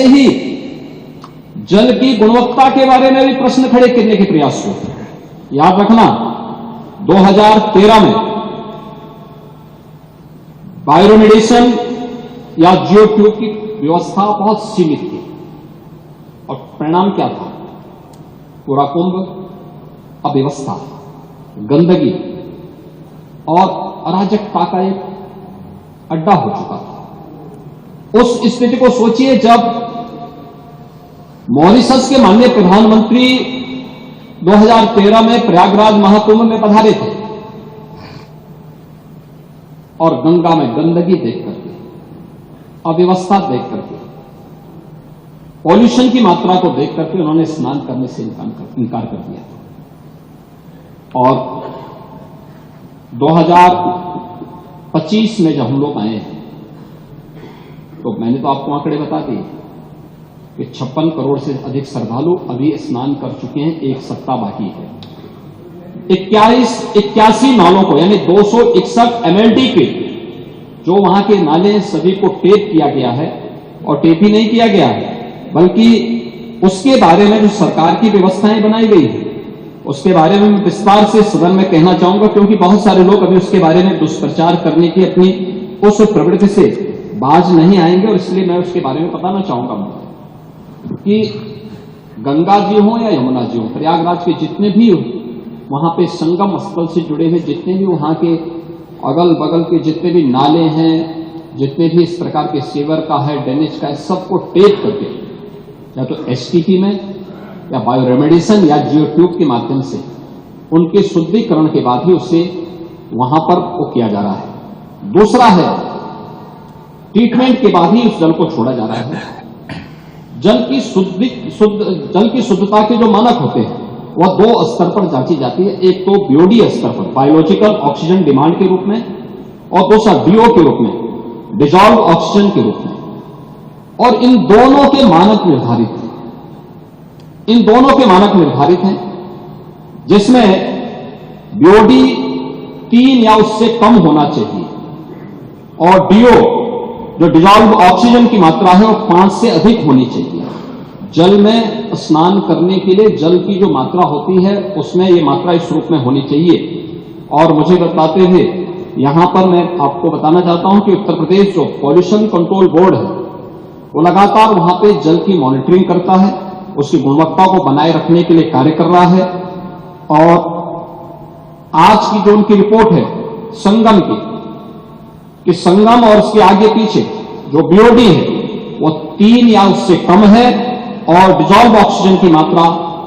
ही जल की गुणवत्ता के बारे में भी प्रश्न खड़े करने के प्रयास हुए। याद रखना 2013 में बायोरेमेडिएशन या जियो ट्यूब की व्यवस्था बहुत सीमित थी और परिणाम क्या था? पूरा कुंभ अव्यवस्था, गंदगी और अराजकता का एक अड्डा हो चुका था। उस स्थिति को सोचिए जब मॉरिशस के माननीय प्रधानमंत्री 2013 में प्रयागराज महाकुंभ में पधारे थे और गंगा में गंदगी देख करके, अव्यवस्था देख करके, पॉल्यूशन की मात्रा को देख करके उन्होंने स्नान करने से इनकार कर दिया था। और 2025 में जब हम लोग आए हैं तो मैंने तो आपको आंकड़े बता दिए कि 56 करोड़ से अधिक श्रद्धालु अभी स्नान कर चुके हैं, एक सप्ताह बाकी है। 81 नालों को यानी 261 MLD के जो वहां के नाले सभी को टेप किया गया है, और टेप ही नहीं किया गया है बल्कि उसके बारे में जो सरकार की व्यवस्थाएं बनाई गई है उसके बारे में विस्तार से सदन में कहना चाहूंगा, क्योंकि बहुत सारे लोग अभी उसके बारे में दुष्प्रचार करने की अपनी उस प्रवृत्ति से बाज नहीं आएंगे, और इसलिए मैं उसके बारे में बताना चाहूंगा कि गंगा जी हो या यमुना जी हो, प्रयागराज के जितने भी वहां पे संगम स्थल से जुड़े हुए जितने भी वहां के अगल बगल के जितने भी नाले हैं, जितने भी इस प्रकार के सीवर का है, ड्रेनेज का है, सबको टेप करके या तो STP में या बायोरेमेडिएशन या जियो ट्यूब के माध्यम से उनके शुद्धिकरण के बाद ही उसे वहां पर वो किया जा रहा है। दूसरा है ट्रीटमेंट के बाद ही उस जल को छोड़ा जा रहा है। जल की शुद्धता के जो मानक होते हैं वह 2 स्तर पर जांची जाती है। एक तो BOD स्तर पर, बायोलॉजिकल ऑक्सीजन डिमांड के रूप में, और दूसरा DO के रूप में, डिजॉल्व ऑक्सीजन के रूप में। और इन दोनों के मानक निर्धारित हैं, इन दोनों के मानक निर्धारित हैं, जिसमें BOD 3 या उससे कम होना चाहिए और DO जो डिजॉल्व ऑक्सीजन की मात्रा है वो 5 से अधिक होनी चाहिए। जल में स्नान करने के लिए जल की जो मात्रा होती है उसमें ये मात्रा इस रूप में होनी चाहिए। और मुझे बताते हुए यहां पर मैं आपको बताना चाहता हूं कि उत्तर प्रदेश जो पॉल्यूशन कंट्रोल बोर्ड है वो लगातार वहां पे जल की मॉनिटरिंग करता है, उसकी गुणवत्ता को बनाए रखने के लिए कार्य कर रहा है। और आज की जो उनकी रिपोर्ट है संगम की, कि संगम और उसके आगे पीछे जो BOD है वो 3 या उससे कम है और डिजॉल्व ऑक्सीजन की मात्रा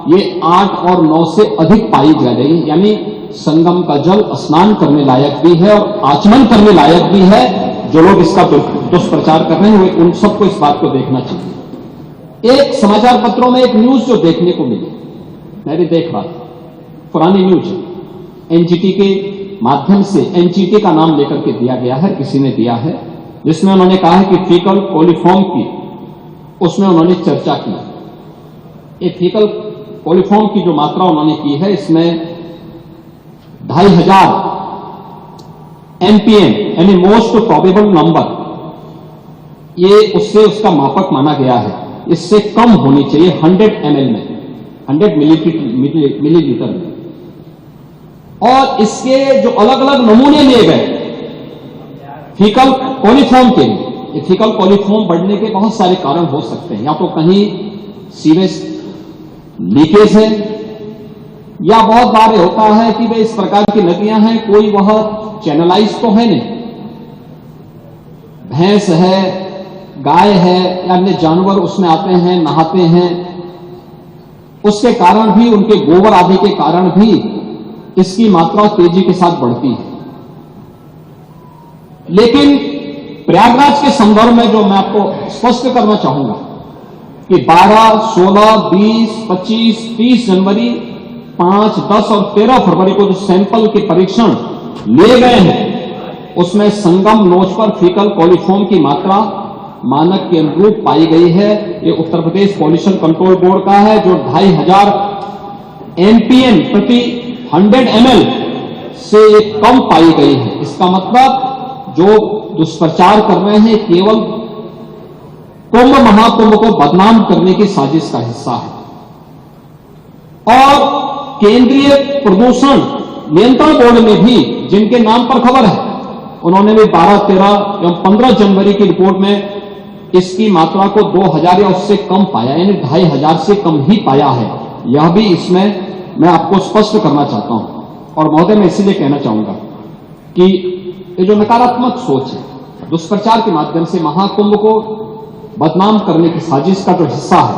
ये 8 और 9 से अधिक पाई जा रही है। यानी संगम का जल स्नान करने लायक भी है और आचमन करने लायक भी है। जो लोग इसका दुष्प्रचार कर रहे हैं उन सबको इस बात को देखना चाहिए। एक समाचार पत्रों में एक न्यूज जो देखने को मिली, मैं भी देख रहा था, पुरानी न्यूज है, NGT के माध्यम से, NGT का नाम लेकर के दिया गया है, किसी ने दिया है, जिसमें उन्होंने कहा है कि फीकल कोलिफॉर्म की उसमें उन्होंने चर्चा की। ये फीकल कोलिफॉर्म की जो मात्रा उन्होंने की है इसमें 2500 MPM यानी मोस्ट प्रोबेबल नंबर, ये उससे उसका मापक माना गया है। इससे कम होनी चाहिए 100 ml में, 100 मिलीलीटर में। और इसके जो अलग अलग नमूने लिए गए फीकल कोलिफॉर्म के लिए, ये फीकल कोलिफॉर्म बढ़ने के बहुत सारे कारण हो सकते हैं। या तो कहीं सीवेज लीकेज है, या बहुत बार होता है कि भाई इस प्रकार की नदियां हैं, कोई वह चैनलाइज तो है नहीं, भैंस है, गाय है या अन्य जानवर उसमें आते हैं, नहाते हैं, उसके कारण भी, उनके गोबर आदि के कारण भी इसकी मात्रा तेजी के साथ बढ़ती है। लेकिन प्रयागराज के संदर्भ में जो मैं आपको स्पष्ट करना चाहूंगा कि 12, 16, 20, 25, 30 जनवरी, 5, 10 और 13 फरवरी को जो सैंपल के परीक्षण लिए गए हैं उसमें संगम नोच पर फीकल कोलिफॉर्म की मात्रा मानक के अनुरूप पाई गई है। ये Uttar Pradesh pollution control board का है, जो 2500 MPM प्रति 100 ml से कम पाई गई है। इसका मतलब जो दुष्प्रचार कर रहे हैं केवल कुंभ महाकुंभ को बदनाम करने की साजिश का हिस्सा है। और केंद्रीय प्रदूषण नियंत्रण बोर्ड में भी, जिनके नाम पर खबर है, उन्होंने भी 12, 13 एवं 15 जनवरी की रिपोर्ट में इसकी मात्रा को 2000 या उससे कम पाया, यानी 2500 से कम ही पाया है। यह भी इसमें मैं आपको स्पष्ट करना चाहता हूं। और महोदय, मैं इसीलिए कहना चाहूंगा कि ये जो नकारात्मक सोच है, दुष्प्रचार के माध्यम से महाकुंभ को बदनाम करने की साजिश का जो हिस्सा है,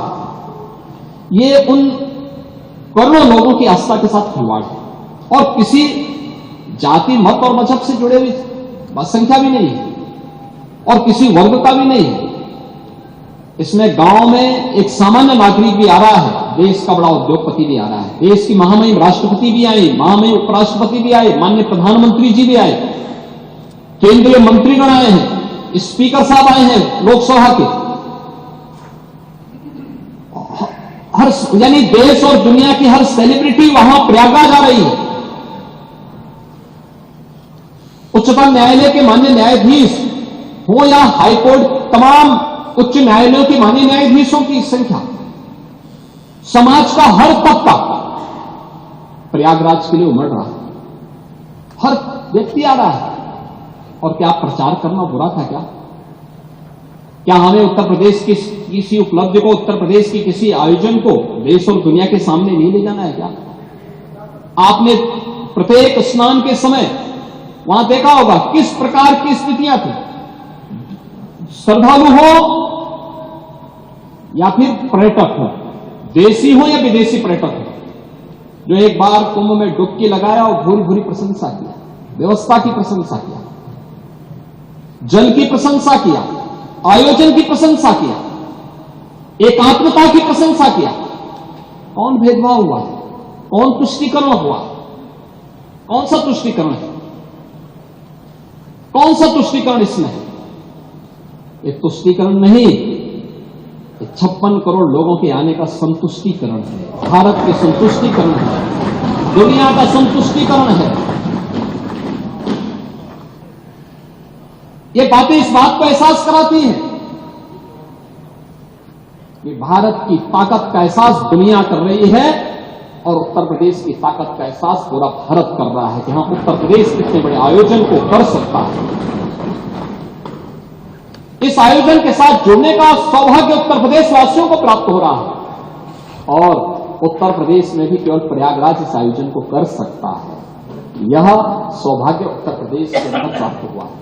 ये उन करोड़ों लोगों की आस्था के साथ खिलवाड़ है और किसी जाति, मत और मजहब से जुड़े हुई संख्या भी नहीं है और किसी वर्ग का भी नहीं है। इसमें गांव में एक सामान्य नागरिक भी आ रहा है, देश का बड़ा उद्योगपति भी आ रहा है, देश की महामहिम राष्ट्रपति भी आई, महामहिम उपराष्ट्रपति भी आए, माननीय प्रधानमंत्री जी भी आए, केंद्रीय मंत्रीगण आए हैं, स्पीकर साहब आए हैं लोकसभा के। यानी देश और दुनिया की हर सेलिब्रिटी वहां प्रयागराज आ रही है। उच्चतम न्यायालय के माननीय न्यायाधीश हो या हाईकोर्ट, तमाम उच्च न्यायालयों के माननीय न्यायाधीशों की संख्या, समाज का हर तबका प्रयागराज के लिए उमड़ रहा है, हर व्यक्ति आ रहा है। और क्या प्रचार करना बुरा था क्या? क्या हमें उत्तर प्रदेश की किसी उपलब्धि को, उत्तर प्रदेश की किसी आयोजन को देश और दुनिया के सामने नहीं ले जाना है क्या? आपने प्रत्येक स्नान के समय वहां देखा होगा किस प्रकार की स्थितियां थी। श्रद्धालु हो या फिर पर्यटक हो, देशी हो या विदेशी पर्यटक हो, जो एक बार कुंभ में डुबकी लगाया और भूरी भूरी प्रशंसा किया, व्यवस्था की प्रशंसा किया, जल की प्रशंसा किया, आयोजन की प्रशंसा किया, एकात्मता की प्रशंसा किया। कौन भेदभाव हुआ? कौन तुष्टीकरण हुआ? कौन सा तुष्टीकरण है? कौन सा तुष्टीकरण इसमें है? ये तुष्टीकरण नहीं, 56 करोड़ लोगों के आने का संतुष्टीकरण है, भारत के संतुष्टीकरण है, दुनिया का संतुष्टीकरण है। ये बातें इस बात को एहसास कराती हैं कि भारत की ताकत का एहसास दुनिया कर रही है और उत्तर प्रदेश की ताकत का एहसास पूरा भारत कर रहा है कि हाँ, उत्तर प्रदेश कितने बड़े आयोजन को कर सकता है। इस आयोजन के साथ जुड़ने का सौभाग्य उत्तर प्रदेश वासियों को प्राप्त हो रहा है और उत्तर प्रदेश में भी केवल प्रयागराज इस आयोजन को कर सकता है। यह सौभाग्य उत्तर प्रदेश के अंदर प्राप्त हुआ है।